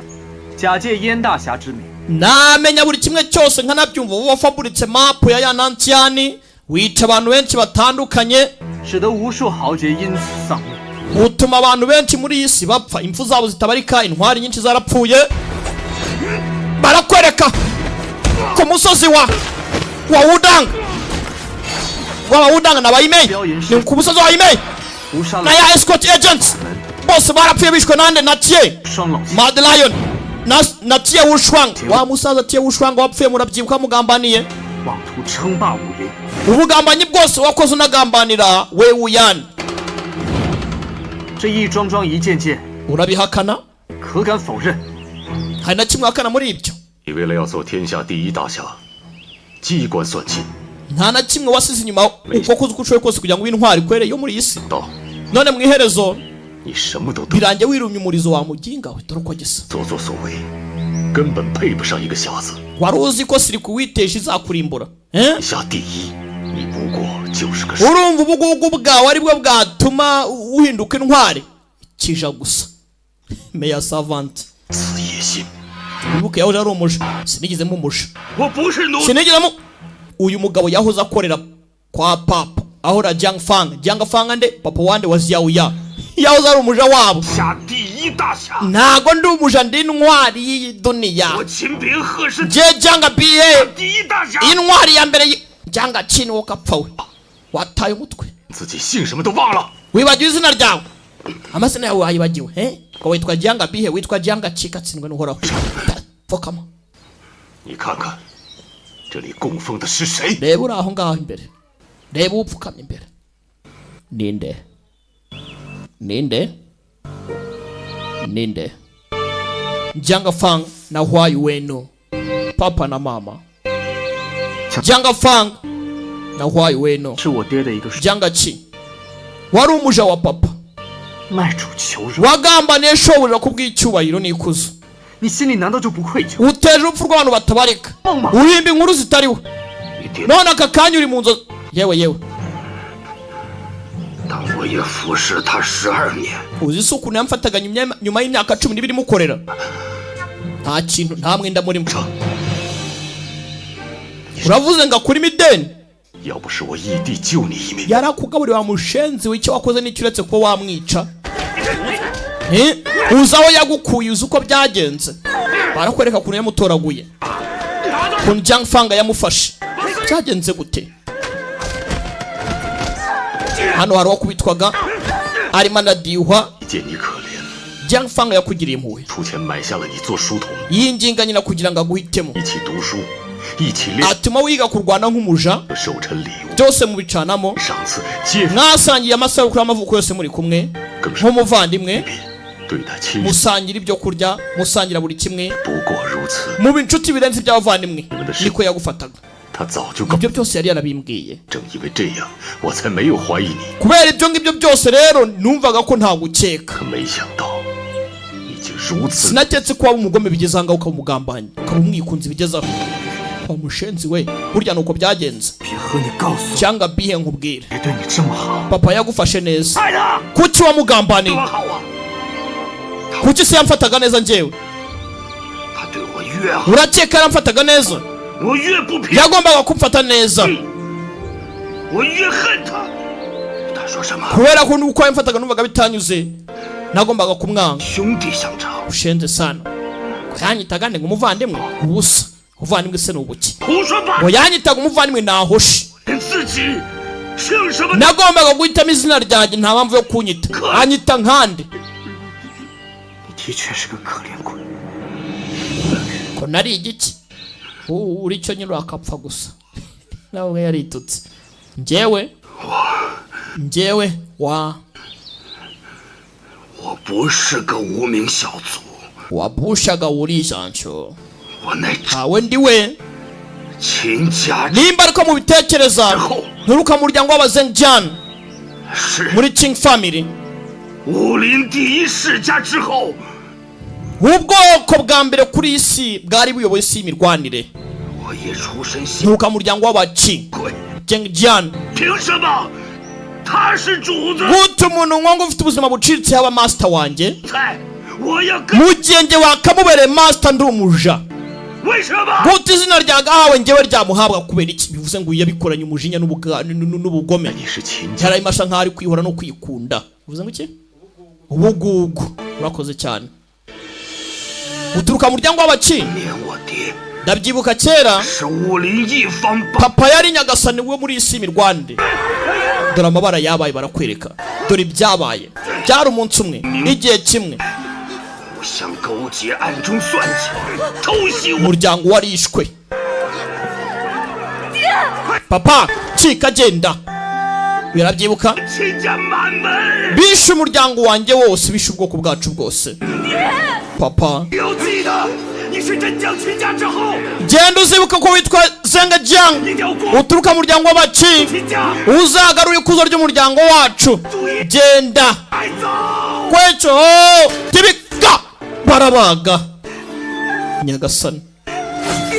假借燕大侠之名， namenya buri kimwe cyose nkanabyumva wowe wafaburitse mapu ya ya Nantiani wica abantu benshi batandukanye 使得无数豪杰因此丧命。 utuma abantu benshi muri iyi si bapfa impfu zabo zitabarika intwari nyinshi zarapfuye barakwereka ku musozi wa Wudang na Bayimei ni ku musozi wa Bayimei na ya escort agents bose barapfuye bishwe nande na Tie Mad Lion na Tie Wushwang wa musaza Tie Wushwang wapfuye murabyibuka mugambaniye 妄图称霸武林， ubugambanyi bwose wakoze unagambanira we Wuyan 这一桩桩一件件， urabihakana 可敢否认？ hari na kimwe wakana muri ibyo 你为了要做天下第一大侠，机关算尽， nta na kimwe wasize inyuma uko kuzi uko ushoboye kose kugira ngo w'intwari kwere yo muri isi. None mu iherezo birangiye wirumye umurizo wa muginga we, dore uko gisa. wari uzi ko siri kuwitesha izakurimbura, urumva ubugugu bwawe ari bwo bwatuma uhinduka intwari? Kija gusa meya savant. Wibuke yahoze ari umuja, sinigizemo umuja, sinigiramo. Uyu mugabo yahoze akorera kwa papa ahora Jiang Fang nde papa wande wa Xiaoya, yahoze ari umuja wabo. Ntago ndi umuja, ndi intwari y'iyi duniya. Je Jiang Bihe intwari ya mbere Jiang Qin wo kapfawe wataye umutwe. Wibagiwe izina ryawe, amazina yawe wayibagiwe ko witwa Jiang Bihe, witwa Jiang Qin katsindwe n'uhoraho. Fokama reba uri aho ngaho imbere, reba upfukamye imbere. Ninde Jiang Fang na Huai Wenu, papa na mama. Jiang Fang na Huai Wenu Jiang Qin wari umuja wa papa, wagambaniye shobuja kubw'icyubahiro n'ikuzo. Uteje urupfu rw'abantu batabarika, uhimba inkuru zitariho. None aka kanya uri mu nzozi. Yewe uzi isuku yamfataga nyuma y'imyaka 12 mukorera, nta kintu nta mwenda muri mwe. Uravuze ngo akuri mideni, yarakugaburiye wa mushenzi w'icyo wakoze n'icyo uretse ko wamwica. Uzi aho yagukuye, uzi uko byagenze, barakwereka ukuntu yamutoraguye, ukuntu Jiang Fang yamufashe. Byagenze gute? Hano hari wakubitwaga arimo nadihwa. Jiang Fang yakugiriye impuhwe, yinginga nyina kugira ngo aguhitemo, atuma wiga kurwana nk'umuja, byose mubicanamo. Mwasangiye amasabukuru y'amavuko yose muri kumwe nk'umuvandimwe, musangira ibyo kurya, musangira buri kimwe, mu inshuti birenze iby'abavandimwe. Niko yagufataga. Ibyo byose yari yarabimbwiye. Kubera ibyo ngibyo byose rero numvaga ko nta gukeka. Sinaketse ko waba umugome bigeze ahangaho ukaba umugambanyi, ukaba umwikunzi bigeze aho. Kwa mushenzi we, burya nuko byagenze. Cyangwa Bihe nkubwire, papa yagufashe neza, kuki wamugambaniye? Kuki se yamfataga neza njyewe? Urakeka yaramfataga neza? Yagombaga kumfata neza. Kubera ko nuko yamfataga numvaga bitanyuze, nagombaga kumwanga. Ushenze sana, yanyitaga ngo umuvandimwe ubusa. Uvandimwe se n'ubuki? Ngo yanyitaga umuvandimwe nahoshe. Nagombaga guhitamo izina ryanjye, nta mpamvu yo kunyita. Anyita nkande. Ko nari igiki? Uri cyo nyine akapfa gusa. Nawe yaritutse. Njyewe wabushaga uri jancho. Hawe ndiwe nimba ariko mu bitekereza nturuka mu muryango w'Abazengjian muri Qing family, ubwoko bwa mbere kuri isi bwari buyoboye isi imirwanire. Nturuka mu muryango w'Abaqing Zengjian. Gute umuntu nkongo ufite ubuzima bucitse yaba master wanjye, mu gihe njye wakamubereye master ndi umuja? Gute izina ryagahawe njyewe ryamuhabwa kubera iki? Bivuze ngo yabikoranye umujinya n'ubugome, yarayimasha nkaho ari kwihora no kwikunda. Bivuze ngo iki? Ubugugu. Urakoze cyane. Uturuka mu muryango w'Abaqing. Ndabyibuka kera papa yari nyagasani we muri isi imirwanire. Dore amabara yabaye barakwereka, dore ibyabaye. Byari umunsi umwe, igihe kimwe, umuryango warishwe. Papa cika genda, birabyibuka? Bishe umuryango wanjye wose, bishe ubwoko bwacu bwose. Papa 你是真将秦家之后， genda uzibuka ko witwa Zenga Jiang 一定要过 uturuka mu muryango w'abaci 秦家， uzagarura ikuzo ry'umuryango wacu genda 带走。 kweco tibika barabaga nyagasani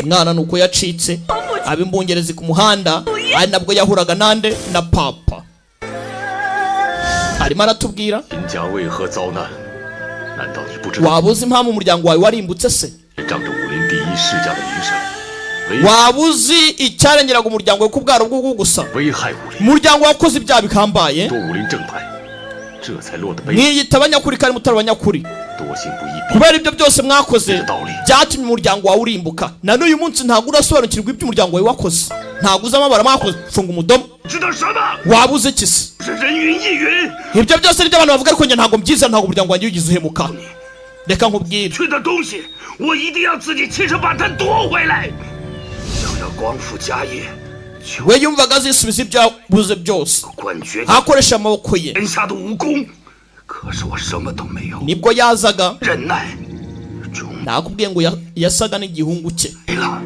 umwana nuko yacitse abimbungerezi ku muhanda ari nabwo yahuraga nande na papa arimo aratubwira 秦家为何遭难？难道你不知道？ wabuze impamvu umuryango wawe warimbutse se 仗着武林第一世家的名声， wabuze icyarengeraga umuryango we ku bwaro bw'ubu gusa 危害武林， umuryango wakoze ibyaha bikambaye 夺武林正牌，这才落得悲。 mwiyita abanyakuri kandi mutari abanyakuri 多行不义必 kubera ibyo byose mwakoze 的道理。 byatumye umuryango wawe urimbuka na n'uyu munsi ntabwo urasobanukirwa ibyo umuryango wawe wakoze ntabwo uzi amabara mwakoze funga umudomo 知道什么？ wabuze iki se 是人云亦云， ibyo byose nibyo abantu bavuga ariko njye ntabwo mbyiza ntabwo umuryango wanjye wigize uhemuka reka nkubwire 去的东西，我一定要自己亲手把它夺回来。想要光复家业，就 we yumvaga azisubiza ibyo yabuze byose 冠绝 akoresha amaboko ye 天下的武功，可是我什么都没有， nibwo yazaga 忍耐，终 nakubwiye ngo yasaga n'igihungu cye 没了。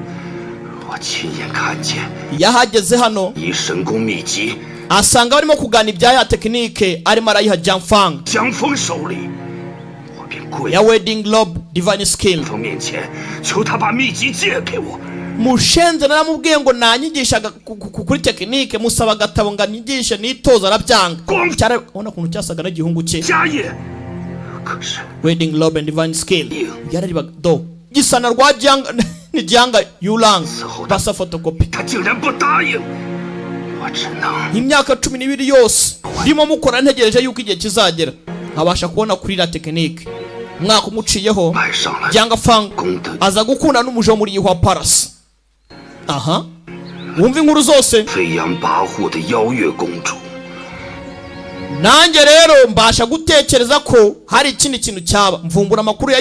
我亲眼看见 yahageze hano 以神功秘籍 asanga barimo kugana ibya ya tekinike arimo arayiha Jiang Fang 江峰手里，我便跪 ya Wedding Globe Divine Skill 在面前求他把秘籍借给我。 mushenze naramubwiye ngo nanyigishaga kuri tekinike musaba agatabo ngo anyigishe nitoza arabyanga cyarabona ukuntu cyasaga n'igihungu cye 家业，可是 Wedding Globe and Divine Skill yararibaga do gisana rwa Jiang ni Jiang Yulang basa photocopy 他竟然不答应，我只能 imyaka 12 yose ndimo mukora ntegereje yuko igihe kizagera nkabasha kubona kuri la tekinike umwaka umuciyeho 买上了 Jiang Fang 功德 aza gukunda n'umujo wo muri Yihua Palace aha wumva inkuru zose 飞扬跋扈的邀月公主。 nanjye rero mbasha gutekereza ko hari ikindi kintu cyaba mvumbura amakuru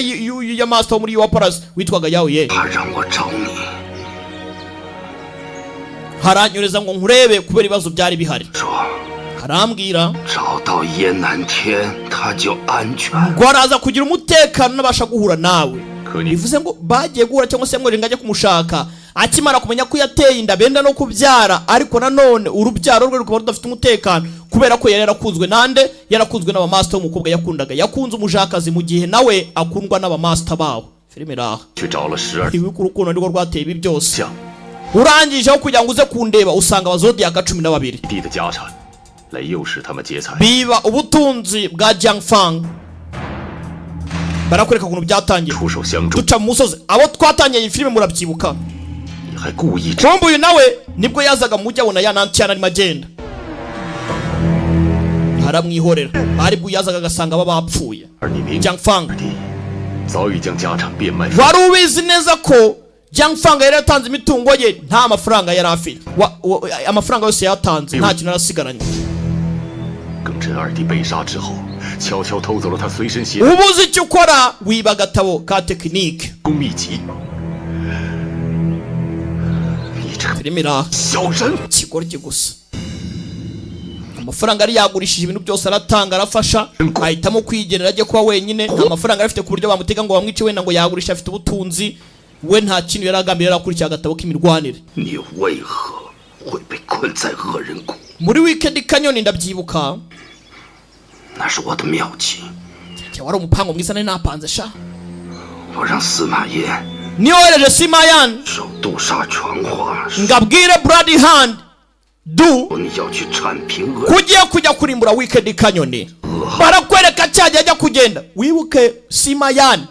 ya master wo muri Yihua Palace witwaga Yao Ye 他让我找你， haranyureza ngo nkurebe kubera ibibazo byari bihari 说 harambwira 找到燕南天他就安全。 ngo araza kugira umutekano n'abasha guhura nawe 可你 bivuze ngo bagiye guhura cyangwa se yamwoje ngo ajye kumushaka akimara kumenya ko yateye inda benda no kubyara ariko nanone urubyaro rwe rukaba rudafite umutekano kubera ko yari yarakunzwe nande yarakunzwe n'abamaster w'umukobwa yakundaga yakunze umujakazi mu gihe nawe akundwa n'abamaster bawo filime raha 去找了12 ibi ku rukundo nirwo rwateye ibi byose 将 urangije aho kugira ngo uze kundeba usanga abazodiaka 12 地的家产，来诱使他们劫财。 biba ubutunzi bwa Jiang Fang barakwereka ukuntu byatangiye 出手相助， duca mu musozi abo twatangiye iyi filime murabyibuka 你还故意 kumbe uyu nawe nibwo yazaga mujya abona ya nantiana arimo agenda aramwihorera aribwo yazaga agasanga baba bapfuye 而你明 Jiang Fang 弟早已将家产变卖。 wari ubizi neza ko Jiang Fang yari yatanze imitungo ye nta mafaranga yari afite amafaranga yose yatanze nta kintu yarasigaranye 耿真二弟被杀之后，悄悄偷走了他随身携 ubuze icyo ukora wiba agatabo ka tekinike 功秘籍。你这个 filime iraha 小人！ ikigoryi gusa amafaranga yari yagurishije ibintu byose aratanga arafasha ahitamo kwigenera ajye kuba wenyine nta mafaranga yari afite ku buryo bamutega ngo bamwice wenda ngo yagurisha afite ubutunzi we nta kintu yari agambiriye yari akurikiye agatabo k'imirwanire 你为何会被困在恶人谷？ muri weekend kanyoni ndabyibuka 那是我的妙计， wari umupango mwiza nari napanze sha 我让司马炎 niyohereje Simayan 手杜杀传话， ngabwire Bloody Hand du 说你要去铲平恶。 kugiye kujya kurimbura weekend kanyoni barakwereka cyajya ajya kugenda wibuke Simayan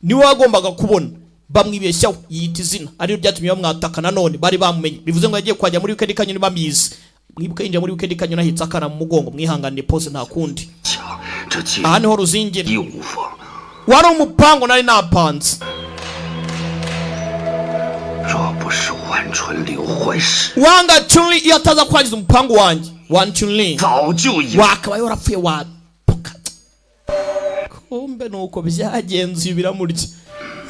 niwe wagombaga kubona bamwibeshyaho yita izina ariyo ryatumye bamwataka nanone bari bamumenye bivuze ngo yagiye kwajya muri weekend kanyoni bamizi mwibuke yinjira muri weekend kanyoni ahitse akana mu mugongo mwihanganire pose nta kundi 这计 aha niho ruzingira 一无妨。 wari umupango nari napanze 若不是万春留坏事， wanga Chunli iyo ataza kwangiza umupango wanjye Wan Chunli 早就已 wakabaye warapfuye wapuka kumbe nuko byagenze biramurya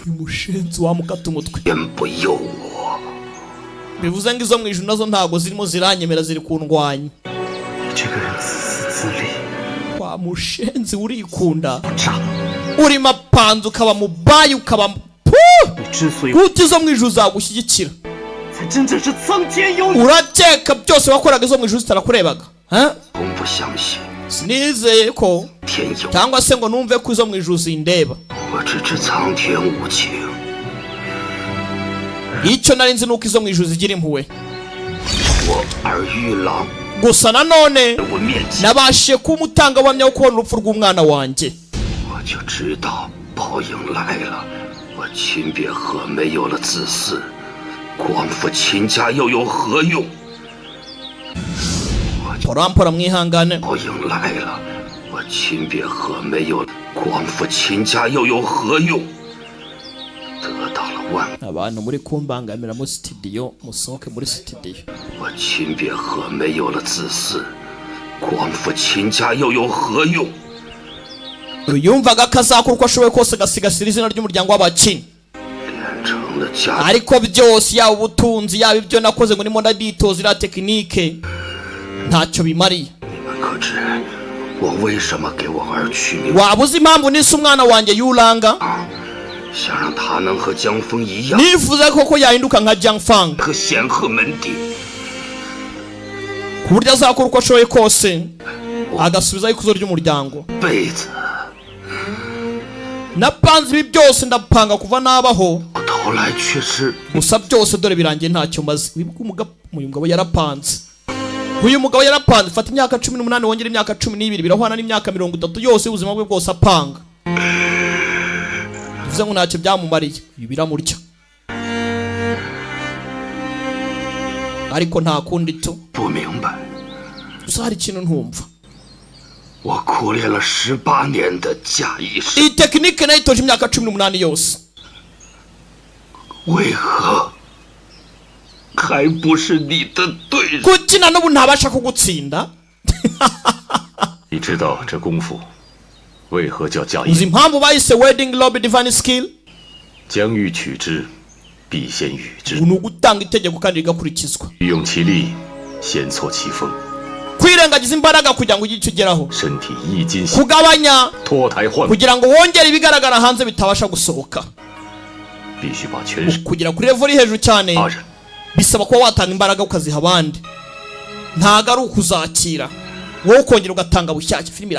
uyu mushenzi wamukata umutwe 天不佑我。 bivuze ngo izo mu ijuru nazo ntago zirimo ziranyemera ziri kundwanya 这个人自私自利， wa mushenzi urikunda 渣。 uri mapanzu ukaba mubayi ukaba pu gute izo mu ijuru zagushyigikira 才真正是苍天有眼。 urakeka byose wakoraga izo mu ijuru zitarakurebaga 从不相信 sinizeye ko 天有， cyangwa se ngo numve ko izo mu ijuru zindeba 我只知苍天无情。 icyo nari nzi nuko izo mu ijuru zigira impuhwe 我儿玉郎 gusa nanone 我面前， nabashije kuba umutangabuhamya wo kubona urupfu rw'umwana wanjye 我就知道报应来了。我亲别河没有了子嗣，光复秦家又有何用？ porampora mwihangane 报应来了，我亲别河没有了，光复秦家又有何用？得到了万， abantu muri kumbangamira muri studio musohoke muri studio 我亲别河没有了子嗣，光复秦家又有何用？ yumvaga ko azakora uko ashoboye kose agasigasira izina ry'umuryango w'abakini 练成了家， ariko byose yaba ubutunzi yaba ibyo nakoze ngo ndimo ndaditoza iriya tekinike ntacyo bimariye 你们可知我为什么给我儿取名？ waba uzi impamvu nise umwana wanjye yuranga 想让他能和江峰一样， nifuza koko yahinduka nka Jiang Fang 和显赫门第。 ku buryo azakora uko ashoboye kose agasubizaho ikuzo ry'umuryango 辈子 napanze ibi byose ndapanga kuva nabaho 头来却是 gusa byose dore birangiye ntacyo maze uyu mugabo yarapanze uyu mugabo yarapanze fata imyaka 18 wongera imyaka 12 birahwana n'imyaka 30 yose ubuzima bwe bwose apanga bivuze ngo ntacyo byamumariye ibi biramurya ariko nta kundi tu 不明白， gusa hari ikintu ntumva 我苦练了18年的假意识， iyi tekinike nayitoje imyaka 18 yose 为何还不是你的对手？ kuki na n'ubu ntabasha kugutsinda 你知道这功夫为何叫假 uzi 意？ impamvu bahise wedding lobby divine skill 将欲取之，必先予之。 ni ugutanga itegeko kandi rigakurikizwa 欲用其力，先挫其锋， kwirengagiza imbaraga kugira ngo ugire icyo ugeraho 身体一筋， kugabanya 脱胎换骨， kugira ngo wongere ibigaragara hanze bitabasha gusohoka 必须把全身 kugera kuri level iri hejuru cyane 8人 bisaba kuba watanga imbaraga ukaziha abandi ntago ari ukuzakira wowe ukongera ugatanga bushyashya filimi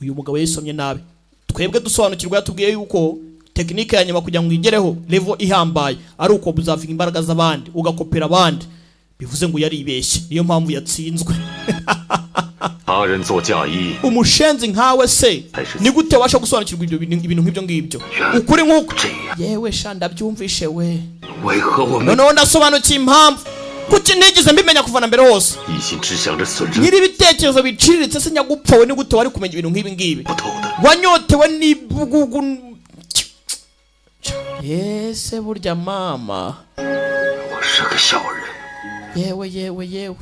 uyu mugabo yisomye nabi twebwe dusobanukirwa yatubwiye yuko tekinike ya nyuma kugira ngo uyigereho level ihambaye ari uko uzavinga imbaraga z'abandi ugakopera abandi bivuze ngo yaribeshye niyo mpamvu yatsinzwe 他人做嫁衣， umushenzi nkawe se ni gute wabasha gusobanukirwa ibintu nk'ibyo ngibyo ukuri nk'uko yewe sha ndabyumvishe we 为何我们 noneho ndasobanukiye impamvu kuki ntigeze mbimenya kuva na mbere hose 一心只想着损人 nyiri ibitekerezo biciriritse se nyagupfa we ni gute wari kumenya ibintu nk'ibi ngibi 不透的？ wanyotewe n'ibugugu yese burya mama 我是个小人， yewe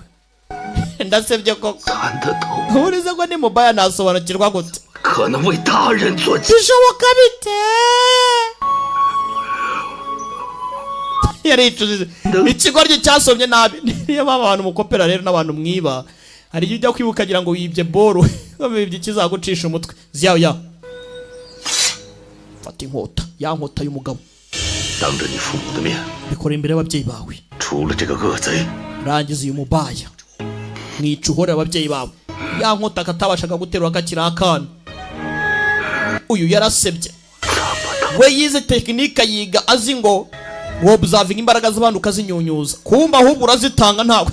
ndasebye koko 贪得头， urize ko ni mubaya nasobanukirwa gute 可能为他人做嫁。 bishoboka bite yaricuze ikigoryi cyasomye nabi niyo mpamvu abantu mukopera rero n'abantu mwiba hari igihe ujya kwibuka agira ngo wibye boro wibye ikizagucisha umutwe ziyawe fata inkota ya nkota y'umugabo 当着你父母的面， bikora imbere y'ababyeyi bawe 除了这个恶贼， rangiza uyu mubaya mwica uhorera ababyeyi bawe ya nkota akatabashaga guterura akakiri akana uyu yarasebye we yize tekinike yiga azi ngo wobuzavinga imbaraga z'abandi ukazinyunyuza kumva ahubwo urazitanga ntawe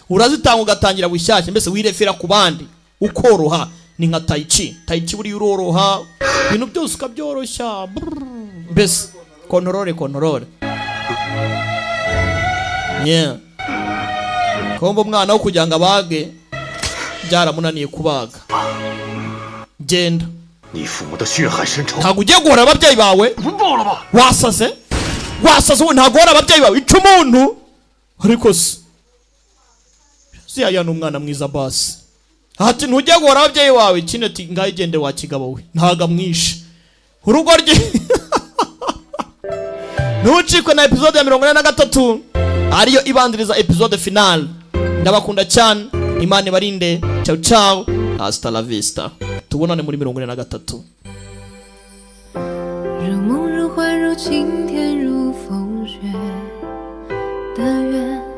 urazitanga ugatangira bushyashya mbese wirefera ku bandi ukoroha ni nka tayici buriya uroroha ibintu byose ukabyoroshya mbese kontorore yeah. kumva umwana wo kugira ngo abage byaramunaniye kubaga genda 你父母的血海深仇， ntabwo ugiye guhora ababyeyi bawe 不报了吧？ wasaze we ntabwo uhora ababyeyi bawe ica umuntu ariko se ziyaya ni umwana mwiza basi ati ntujye guhora ababyeyi bawe ikindi ati ngaho igende wa kigabo we ntabwo amwishe urugo rye ntucikwe na episode ya 43 ariyo ibanziriza episode finale ndabakunda cyane imana ibarinde ciao ciao hasta la vista tubonane muri 43 如梦如幻如如晴天如风雪的愿。